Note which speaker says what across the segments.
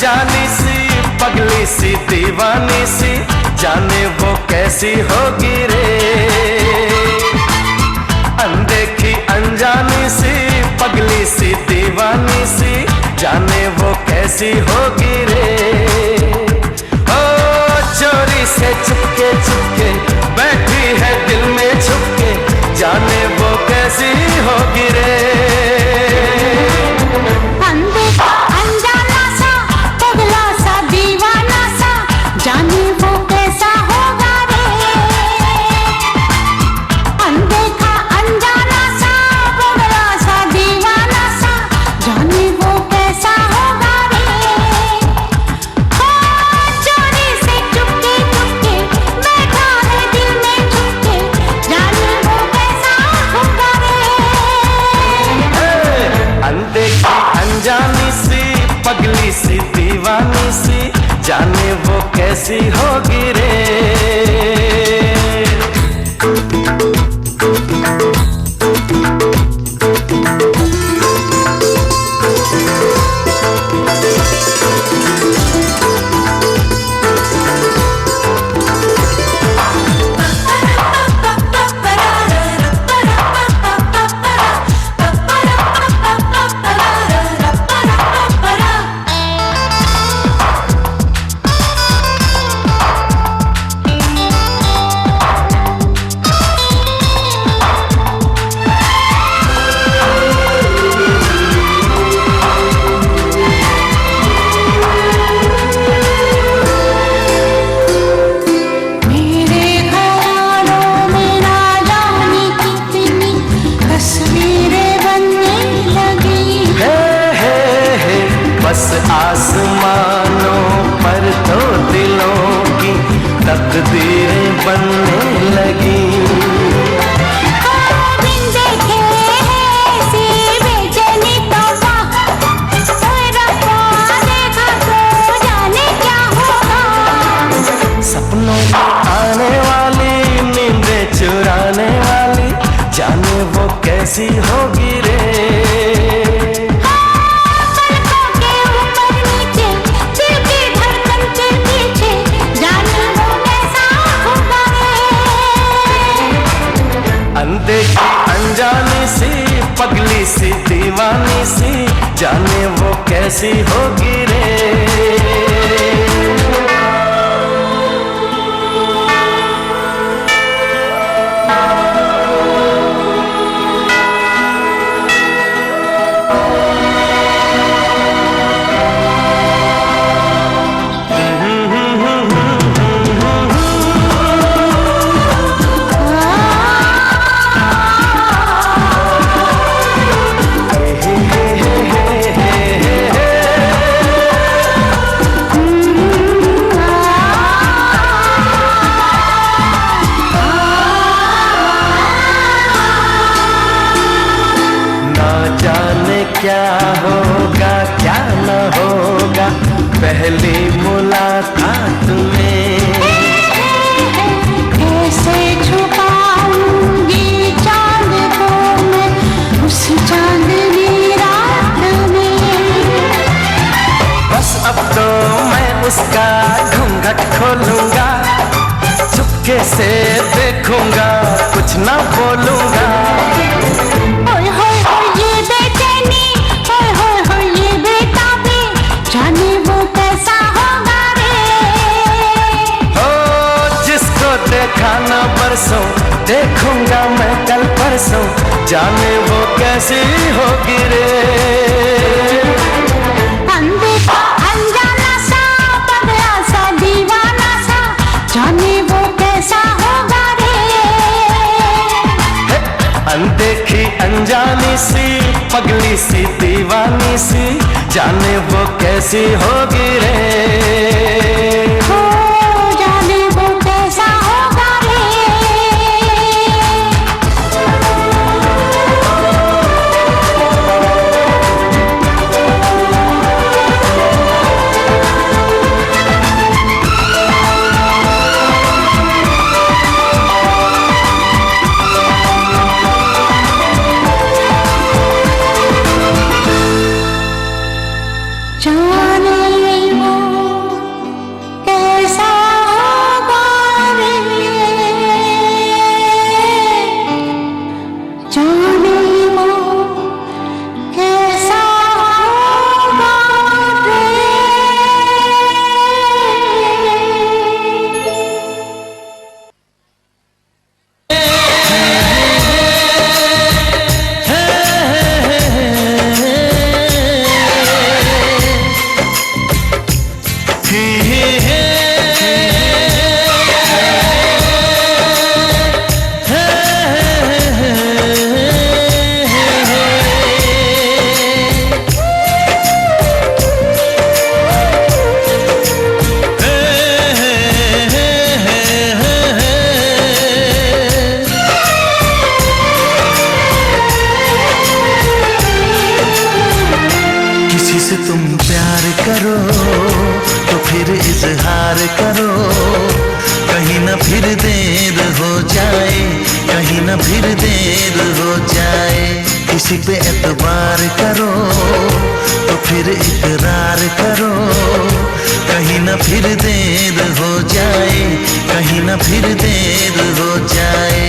Speaker 1: अनजानी सी पगली सी दीवानी सी, जाने वो कैसी होगी रे। अनदेखी अनजानी सी पगली सी दीवानी सी, जाने वो कैसी होगी रे। ओ चोरी से चुपके चुपके बैठी है दिल में छुपके, जाने वो कैसी होगी रे।
Speaker 2: अनदेखा अनजाना सा पगला सा दीवाना सा, जाने वो कैसा होगा रे। अनदेखा अनजाना सा पगला सा दीवाना सा, जाने वो कैसा होगा रे। ओ चोरी से चुपके चुपके बैठा है दिल में छुपके, जाने वो कैसा होगा रे।
Speaker 1: अनदेखी अनजानी सी पगली सी दीवानी सी, जाने वो कैसी होगी रे। बस आसमानों पर तो दिलों की तकदीरें बनने लगी।
Speaker 2: बिन देखे ऐसी बेचैनी तौबा, ओए रब्बा देखा तो जाने क्या होगा।
Speaker 1: सपनों में आने वाली नींदें चुराने वाली, जाने वो कैसी होगी रे। अनदेखी अनजानी सी पगली सी दीवानी सी, जाने वो कैसी होगी रे। क्या होगा क्या न होगा पहली मुलाकात में।
Speaker 2: कैसे छुपाऊंगी चांद को मैं उस चांदनी रात में।
Speaker 1: बस अब तो मैं उसका घूंघट खोलूंगा, चुपके से देखूंगा कुछ ना बोलूंगा।
Speaker 2: जाने वो कैसा होगा रे।
Speaker 1: हो जिसको देखा ना परसों, देखूंगा मैं कल परसों, जाने वो कैसी होगी रे।
Speaker 2: अनदेखा अनजाना सा पगला सा दीवाना सा, जाने वो कैसा होगा रे।
Speaker 1: अनदेखी अनजानी सी पगली सी दीवानी सी, जाने वो कैसी होगी रे।
Speaker 2: हो जाने वो कैसा होगा रे। जाने
Speaker 3: किसी से तुम प्यार करो तो फिर इजहार करो, कहीं ना फिर देर हो जाए, कहीं ना फिर देर हो जाए। किसी पे एतबार करो तो फिर इकरार करो, कहीं ना फिर देर हो जाए, कहीं ना फिर देर हो जाए।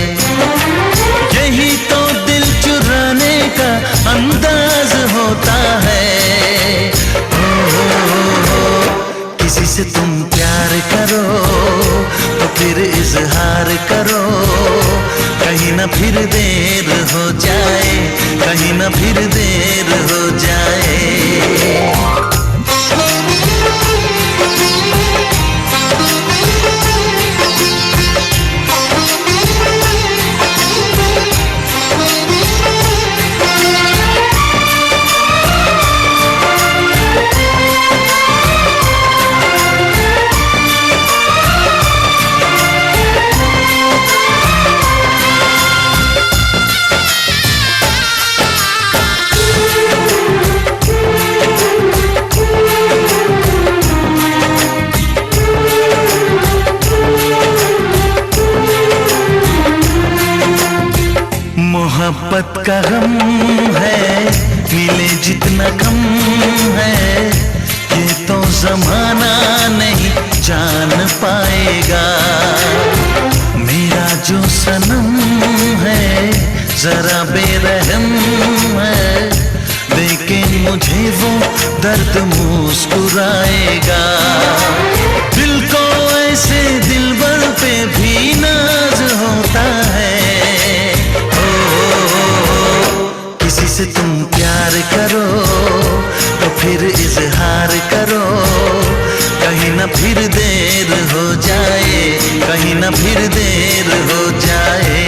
Speaker 3: यही तो दिल चुराने का अंदाज होता है। किसी से तुम प्यार करो तो फिर इजहार करो, कहीं ना फिर देर हो जाए, कहीं ना फिर देर हो जाए। मोहब्बत का गम है, मिले जितना कम है, ये तो जमाना नहीं जान पाएगा। मेरा जो सनम है जरा बेरहम है, लेकिन मुझे वो दर्द मुस्कुराएगा। दिल को ऐसे दिलबर पे भी नाज होता है। किसी से तुम प्यार करो तो फिर इजहार करो, कहीं ना फिर देर हो जाए, कहीं ना फिर देर हो जाए।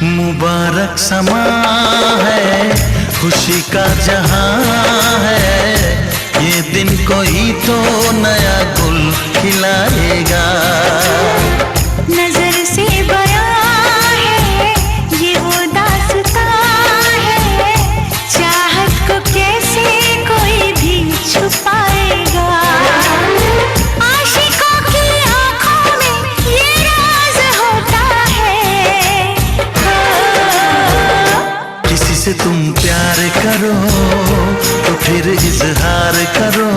Speaker 3: मुबारक समा है, खुशी का जहां है, ये दिन कोई तो नया गुल खिलाएगा।
Speaker 2: नजर से बयां है ये वो दास्तां है, चाहत को कैसे कोई भी छुपाएगा। आशिकों की आंखों में ये राज होता है।
Speaker 3: किसी से तुम प्यार करो तो फिर इजहार करो,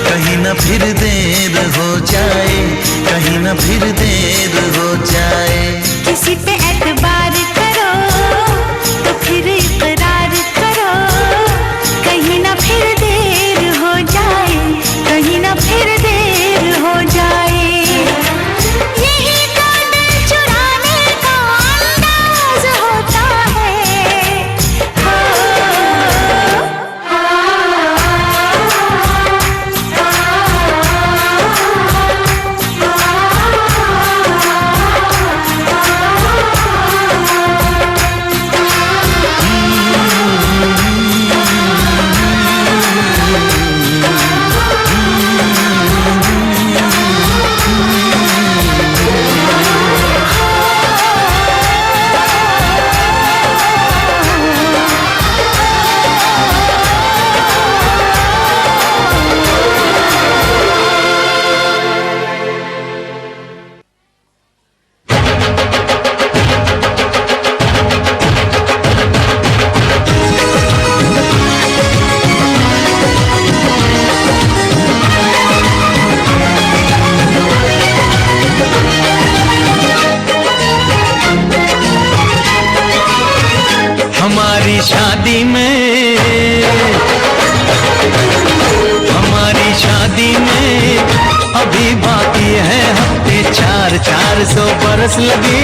Speaker 3: कहीं ना फिर देर हो जाए, कहीं ना फिर देर हो जाए।
Speaker 2: किसी पे एतबार करो तो फिर इकरार करो, कहीं ना फिर देर हो जाए, कहीं ना फिर देर हो जाए। यही तो दिल चुराने का अंदाज होता है।
Speaker 1: हमारी शादी में अभी बाकी है हफ्ते 400 बरस लगे।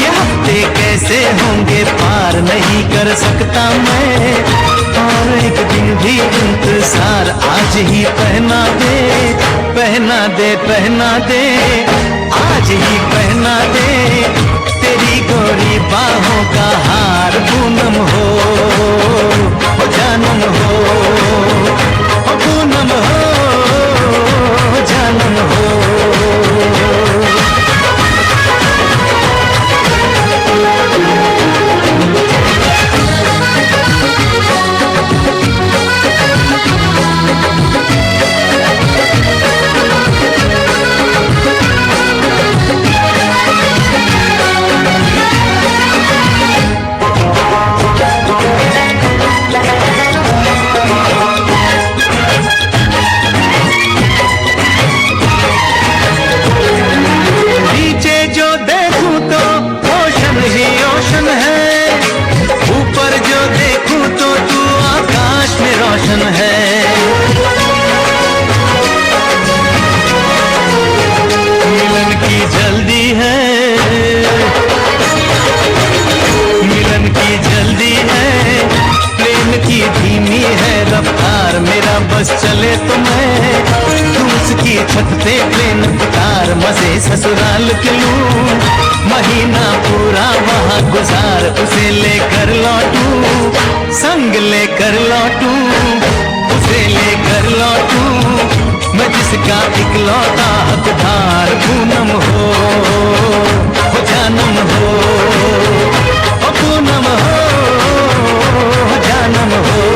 Speaker 1: ये हफ्ते कैसे होंगे पार नहीं कर सकता मैं।
Speaker 3: और एक दिन भी इंतजार, आज ही पहना दे, पहना दे, पहना दे, आज ही पहना दे, तेरी गोरी बाहों का हार पूनम हो जानम हो, पूनम हो जानम हो। बस चले तो मैं तू उसकी छत पे प्लेन उतार, मजे ससुराल के लूं, महीना पूरा वहाँ गुजार, उसे लेकर लौटूं, संग लेकर लौटूं, उसे लेकर लौटूं, मैं जिसका इकलौता हकदार पूनम हो जानम हो, पूनम हो जानम हो।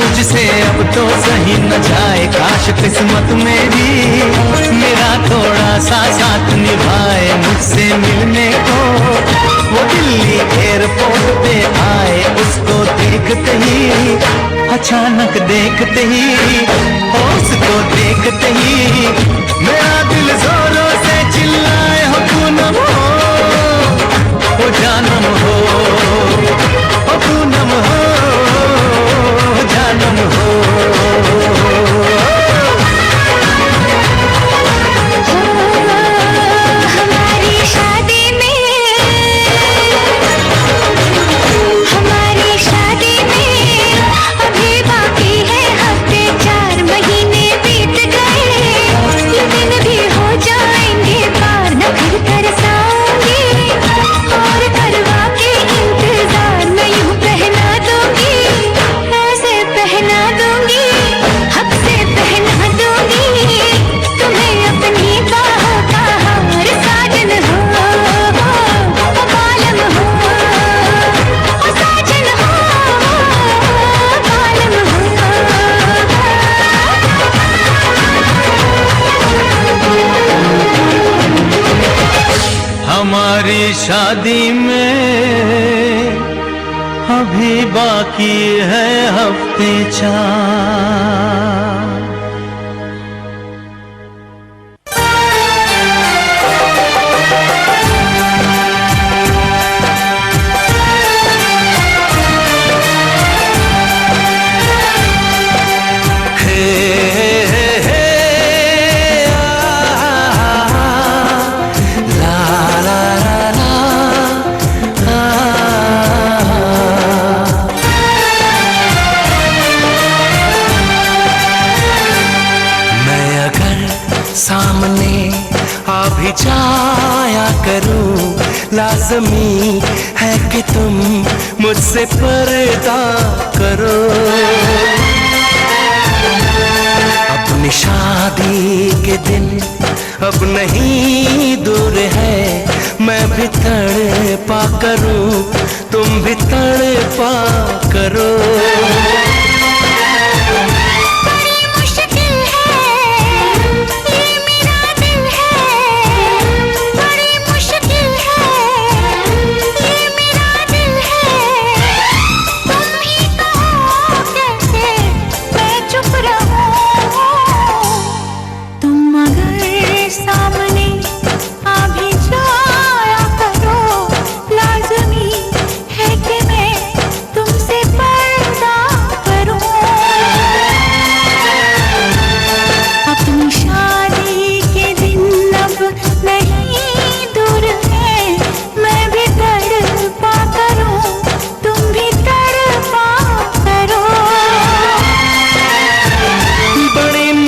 Speaker 3: मुझसे अब तो सही न जाए, काश किस्मत मेरी मेरा थोड़ा सा साथ निभाए, मुझसे मिलने को वो दिल्ली एयरपोर्ट पे आए, उसको देखते ही अचानक देखते ही उसको देखते ही मेरा दिल जोरों से चिल्लाए, हो पूनम हो जानम हो, पूनम हो जानम हो।
Speaker 2: हमारी शादी में अभी बाकी है हफ्ते 4 महीने बीत गए, ये दिन भी हो जाएंगे पार, न फिर तरसाऊंगी और करवा के इंतजार, मैं यूं पहना दूंगी, ऐसे पहना दूंगी, हक से पहना दूंगी तुम्हें अपनी बाहों का हार, साजन हो बालम हो, साजन हो बालम हो।
Speaker 3: हमारी शादी में अभी बाकी है हफ्ते 4।
Speaker 1: लाज़मी है कि तुम मुझसे पर्दा करो। अपनी शादी के दिन अब नहीं दूर है, मैं भी तड़पा करूं, तुम भी तड़पा करो।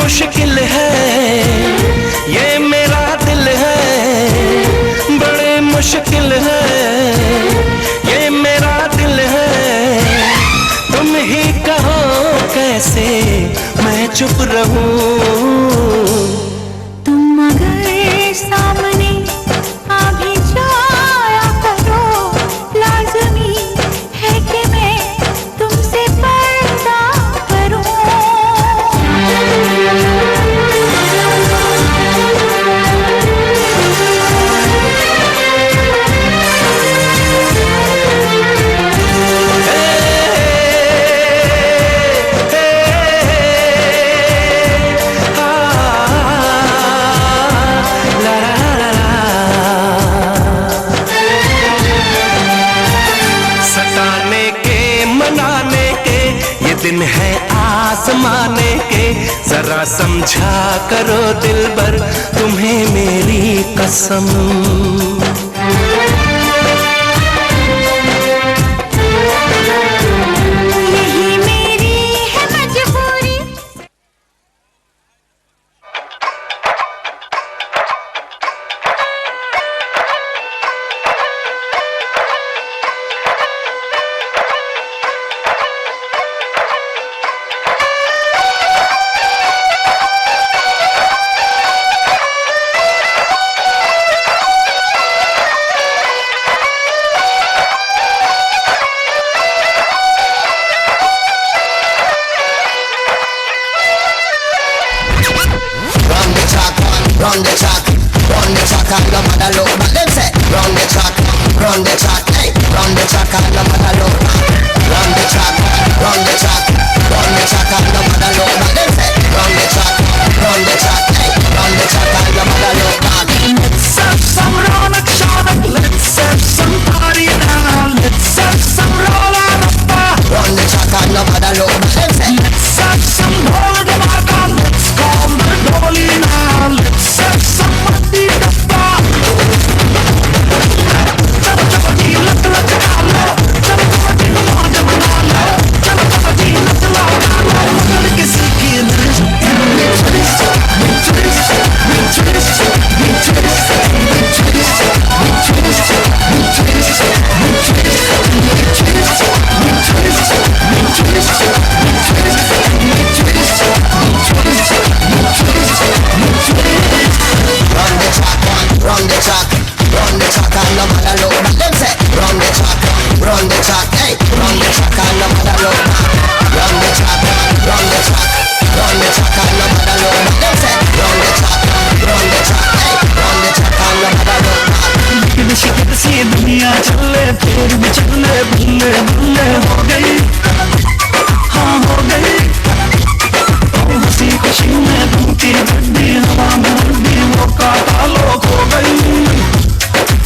Speaker 1: मुश्किल है ये मेरा दिल है, बड़े मुश्किल है ये मेरा दिल है। तुम ही कहो कैसे मैं चुप रहूं।
Speaker 2: तुम अगर सामने आ भी जाया करो, लाज़मी है कि मैं तुमसे पर्दा करूं।
Speaker 1: दिन है आसमाने के, जरा समझा करो दिलबर तुम्हें मेरी कसम।
Speaker 2: यही मेरी है मजबूरी।
Speaker 4: Run the track, and no matter look back. Them say, run the track, hey, run the track and no matter look back. Run the track, and no matter look back. Them say, run the track, hey, run the track and no matter look back.
Speaker 1: Let's have some Ronak Shanak, let's have some party now, let's have some roll on the bar.
Speaker 4: Run the track and no matter look back. Them say,
Speaker 1: let's have some hold the mark on, let's call the dolly now, let's have some muddy dappa.
Speaker 4: Run the track and no matter look back. Them say, run the track, hey, run the track and no matter look back. Run the track and no matter look back. Them say, run the track, hey, run the track and no matter look back.
Speaker 1: शिकत सी दुनिया चले फिर भी चले, बुल्ले बुल्ले हो गई, हाँ हो गई। हंसी खुशी में धूती गड्डी, हवा में हड्डी, वो काटा लोग हो गई,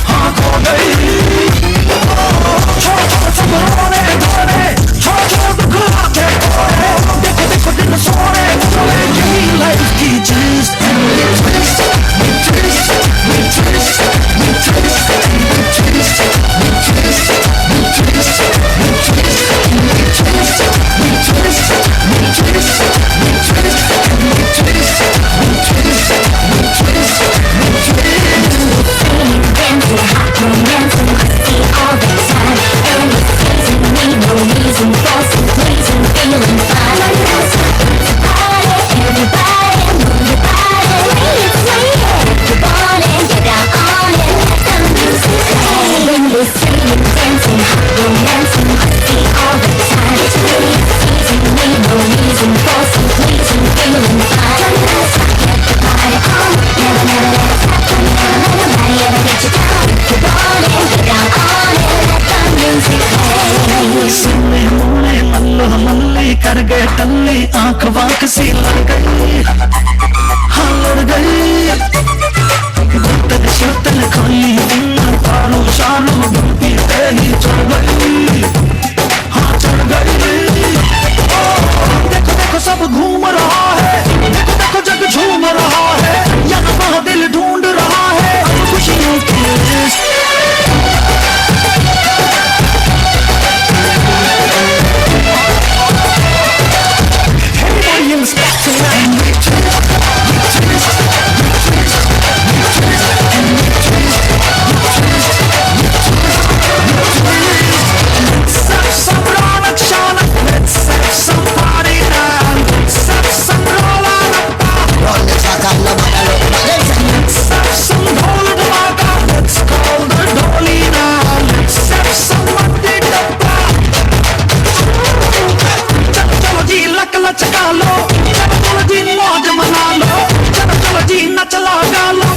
Speaker 1: हाँ खो गई। छोड़ छोड़ सब रोने धोने, छोड़ छोड़ दुख आते खोए, देखो देखो दिन सोने चले, यही लाइफ की चीज।
Speaker 2: singing, dancing, romancing, see all the time. It's really teasing me, no reason for some pleasing, feeling fine. Let's rock, get the party on. Never, never let it stop. Never let nobody ever get you down. Keep on it, get down on it. Let the music play.
Speaker 3: सुनने मुन्ने मल्लो मल्ली कर गए टल्ली आंख वांख सी लड़ गई हाँ लड़ गई बोतल शोतल खोली पारो शानो डूबी तेरी चढ़ गई हाँ चढ़ गई देखो देखो सब घूम रहा है देखो देखो जग झूम रहा है यहाँ वहाँ दिल ढूंढ रहा है खुशियों की चका लो चलो चलो जी मौज मना लो चलो चलो जी नच लगा लो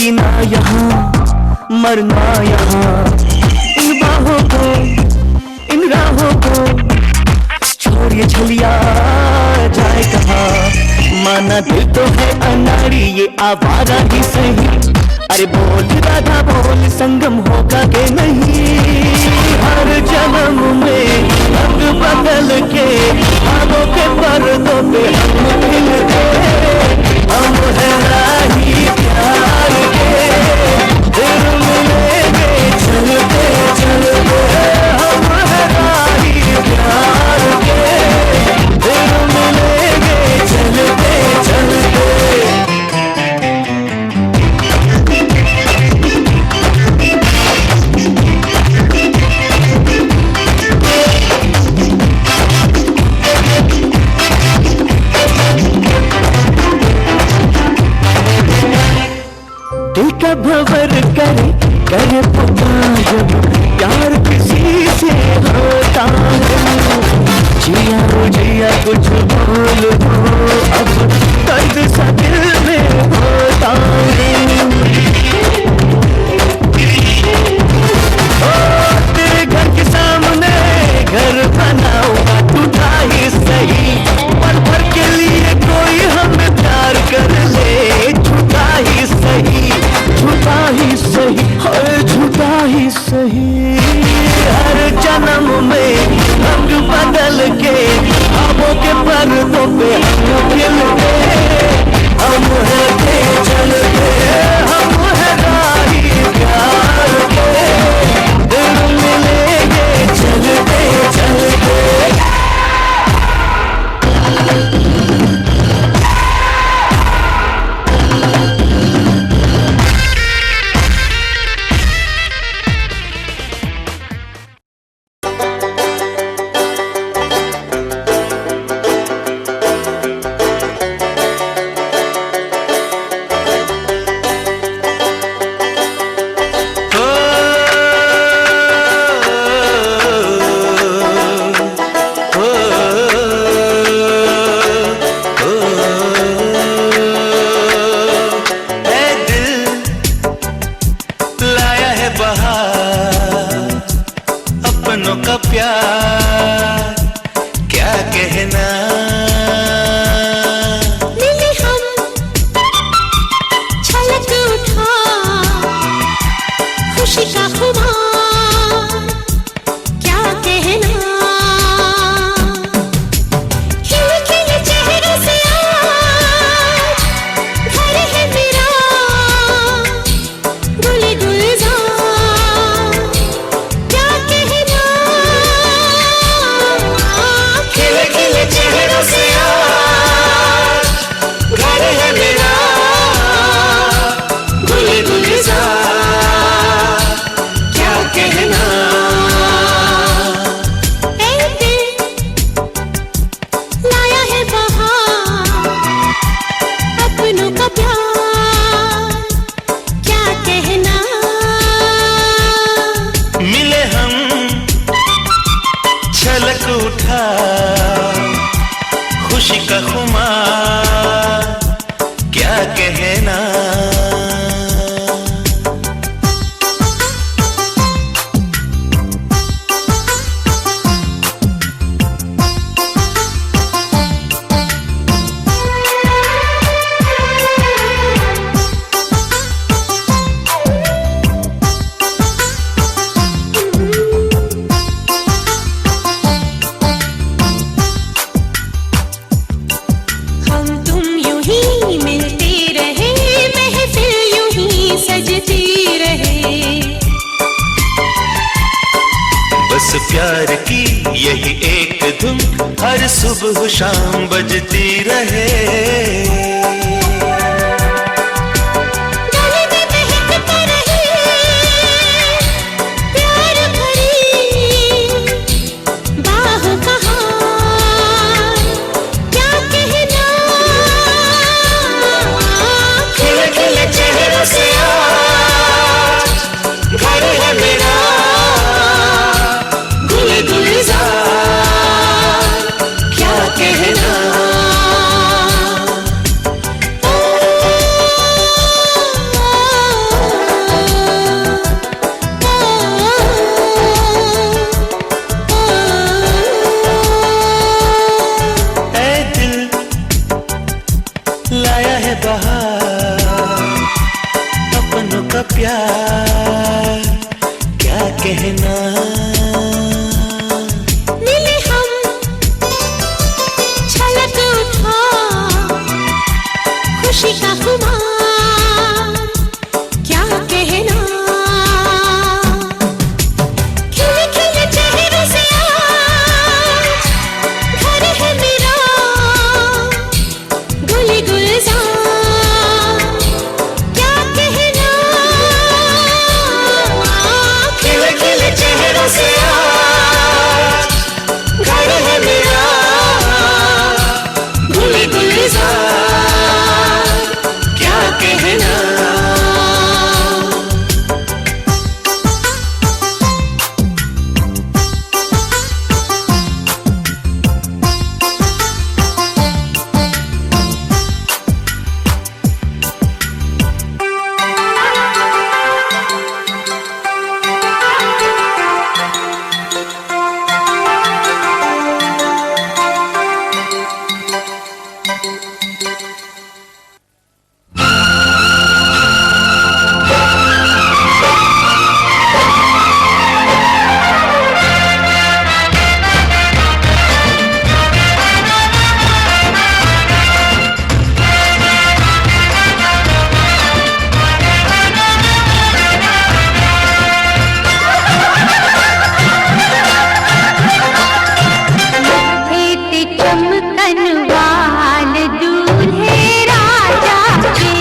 Speaker 3: जीना यहाँ मरना यहाँ इन बाहों को इन राहों को छोड़ ये झलिया जाए कहाँ माना दिल तो है अनाड़ी ये आवारा ही सही अरे बोल राधा बोल संगम होगा के नहीं हर जन्म में रंग बदल के आगों के पर्दों पे हम मिलते हम है राही प्यार के दिल मिलेंगे चलते चलते हम है राही प्यार के दिल मिलेंगे चलते चलते दिल का भंवर करे करे पुकार जब प्यार किसी से होता है जिया कुछ बोल दो अब दर्द सा दिल में होता है ओ तेरे घर के सामने घर बनाऊंगा टूटा ही सही पल भर के लिए कोई हमें प्यार कर ले झूठा ही सही झूठा ही सही हर झूठा ही सही हर जन्म में रंग बदल के ख्वाबों के पर्दों पे हम खिलते हम रहते चलते कहना।
Speaker 2: मिले हम छलक उठा खुशी का खुमार, क्या कहना। खिले खिले चेहरों से आज घर है मेरा गुल गुलजार, क्या कहना। खिले खिले चेहरों से आज घर है मेरा गुल गुलजार, क्या कहना। ऐ दिल लाया है बहार अपनों का प्यार, क्या कहना।
Speaker 3: मिले हम छलक उठा खुशी का खुमार, क्या कहना।
Speaker 2: हम तुम यूं ही मिलते रहे, महफिल यूं ही सजती रहे।
Speaker 3: बस प्यार की यही एक धुन हर सुबह शाम बजती रहे।
Speaker 2: गले में महकता रहे प्यार भरी बाहों का हार, क्या कहना। खिले खिले चेहरों से आज घर है मेरा गुल गुलजार, क्या कहना।
Speaker 3: ऐ दिल लाया है बहार अपनों का प्यार, क्या कहना।
Speaker 2: मिले हम छलक उठा खुशी का खुमार, क्या कहना। खिले खिले चेहरों से आज घर है मेरा गुल गुलजार, क्या कहना। खिले खिले चेहरों से आज घर है मेरा गुल गुलजार, क्या कहना। चमकन वाल दूल्हे राजा के।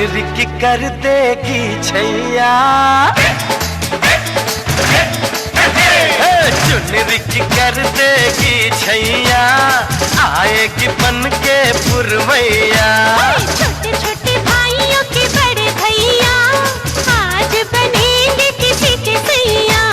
Speaker 1: चुनरी कर देगी छैया, चुनरी कर देगी छैया, आएगी बन के पुरवैया।
Speaker 2: छोटे छोटे भाइयों के बड़े भैया आज बनेंगे किसी के सैया।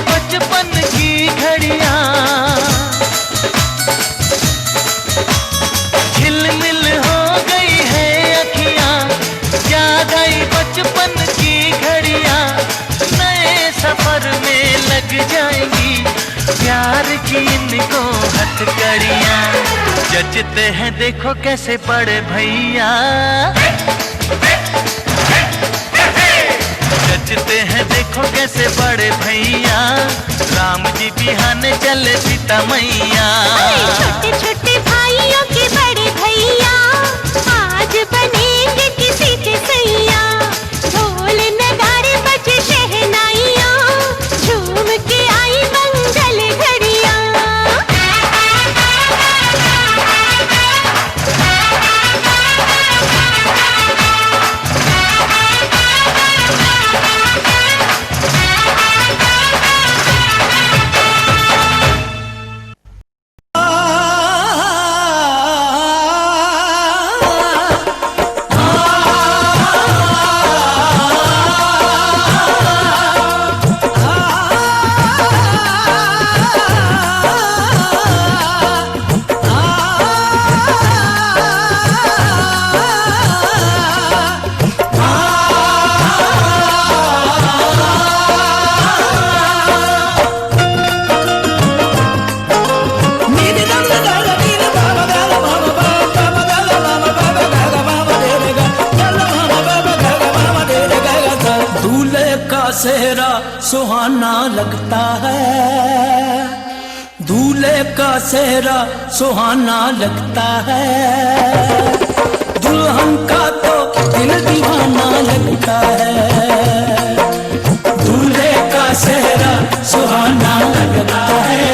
Speaker 1: बचपन की घड़ियां झिलमिल हो गई है अखियां, याद आई बचपन की घड़ियां, नए सफर में लग जाएंगी प्यार की इनको हथकड़ियां। जचते हैं देखो कैसे बड़े भैया, जचते हैं देखो कैसे बड़े भैया, राम जी बिहाने चले सीता मैया।
Speaker 2: छोटे छोटे भाइयों के बड़े भैया आज बनेंगे किसी के सैया। ढोल नगाड़े बजे शहनाइयाँ, झूम के आई मंगल घड़ियाँ।
Speaker 5: सेहरा सुहाना लगता है, दूल्हे का सेहरा सुहाना लगता है, दुल्हन का तो दिल दीवाना लगता है। दूल्हे का सेहरा सुहाना लगता है,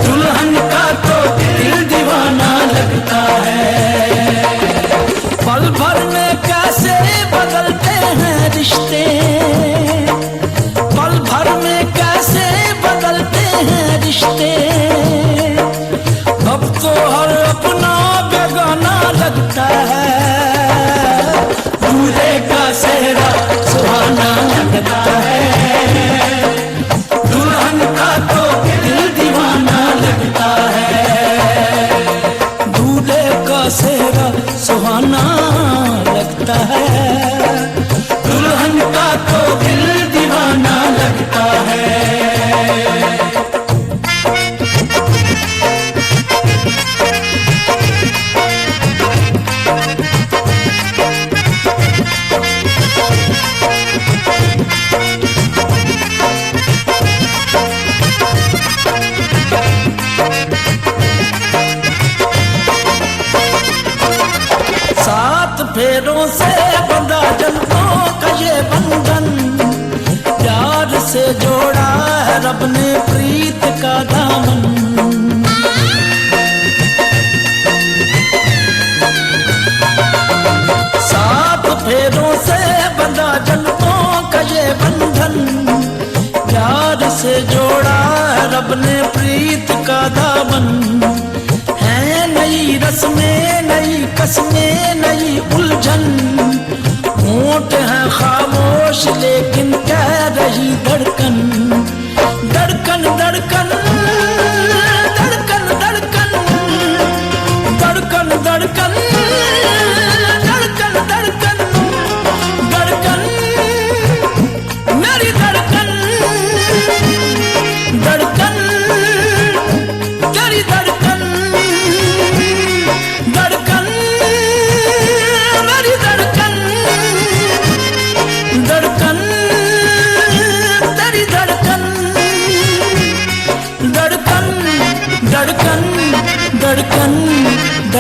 Speaker 5: दुल्हन का तो दिल दीवाना लगता है। पल भर में कैसे बदलते हैं रिश्ते, पल भर में कैसे बदलते हैं रिश्ते, अब तो हर अपना बेगाना लगता है। दूल्हे का सेहरा सुहाना लगता है, दुल्हन का तो दिल दीवाना लगता है। दूल्हे का सेहरा सुहाना लगता है, दुल्हन का तो दिल दीवाना लगता है। फेरों से बंधा जन्मों का ये बंधन, प्यार से जोड़ा है रब ने प्रीत का दामन। सात फेरों से बंधा जन्मों का ये बंधन, प्यार से जोड़ा है रब ने प्रीत का दामन। है नई रस्में नई कसमें नई उलझन, होंठ है खामोश लेकिन कह रही धड़कन, धड़कन धड़कन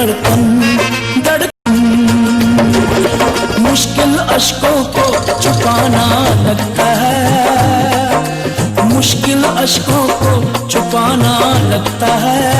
Speaker 5: धड़कन धड़कन। मुश्किल अश्कों को छुपाना लगता है, मुश्किल अश्कों को छुपाना लगता है।